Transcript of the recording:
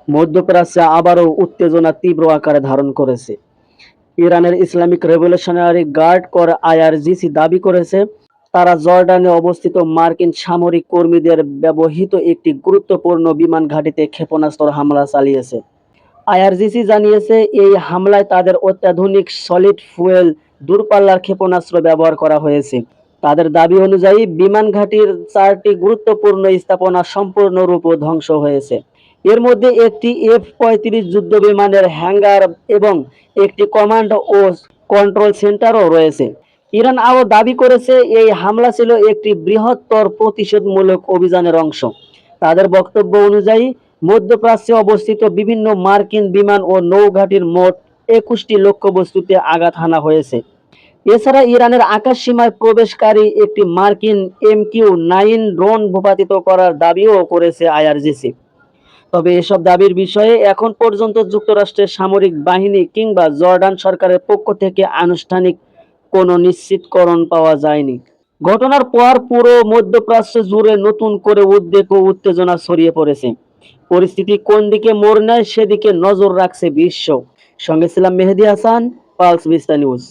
মধ্যপ্রাচ্যে আবারও উত্তেজনা তীব্র আকারে ধারণ করেছে। ইরানের ইসলামিক রেভলিউশনারি গার্ড কর আইআরজিসি দাবি করেছে, তারা জর্ডানে অবস্থিত মার্কিন সামরিক কর্মীদের ব্যবহৃত একটি গুরুত্বপূর্ণ বিমান ঘাঁটিতে ক্ষেপণাস্ত্র হামলা চালিয়েছে। আইআরজিসি জানিয়েছে, এই হামলায় তাদের অত্যাধুনিক সলিড ফুয়েল দূরপাল্লার ক্ষেপণাস্ত্র ব্যবহার করা হয়েছে। তাদের দাবি অনুযায়ী বিমান ঘাঁটির 4টি গুরুত্বপূর্ণ স্থাপনা সম্পূর্ণরূপে ধ্বংস হয়েছে। এর মধ্যে একটি F-35 যুদ্ধবিমানের হ্যাঙ্গার এবং একটি কমান্ড ও কন্ট্রোল সেন্টারও রয়েছে। ইরান আরও দাবি করেছে, এই হামলা ছিল একটি বৃহত্তর প্রতিশোধমূলক অভিযানের অংশ। তাদের বক্তব্য অনুযায়ী, মধ্যপ্রাচ্যে অবস্থিত বিভিন্ন মার্কিন বিমান ও নৌঘাঁটির মোট 21টি লক্ষ্যবস্তুতে আঘাত হানা হয়েছে। এছাড়া ইরানের আকাশসীমায় প্রবেশকারী একটি মার্কিন MQ-9 ড্রোন ভূপাতিত করার দাবিও করেছে আইআরজিসি। তবে এসব দাবির বিষয়ে এখন পর্যন্ত যুক্তরাষ্ট্রের সামরিক বাহিনী কিংবা জর্ডান সরকারের পক্ষ থেকে আনুষ্ঠানিক কোনো নিশ্চিতকরণ পাওয়া যায়নি। ঘটনার পর পুরো মধ্যপ্রাচ্য জুড়ে নতুন করে উদ্বেগ ও উত্তেজনা ছড়িয়ে পড়েছে। পরিস্থিতি কোন দিকে মোড় নেয় সেদিকে নজর রাখছে বিশ্ব। সঙ্গে ছিলাম মেহেদী হাসান, পালস বিস্তার নিউজ।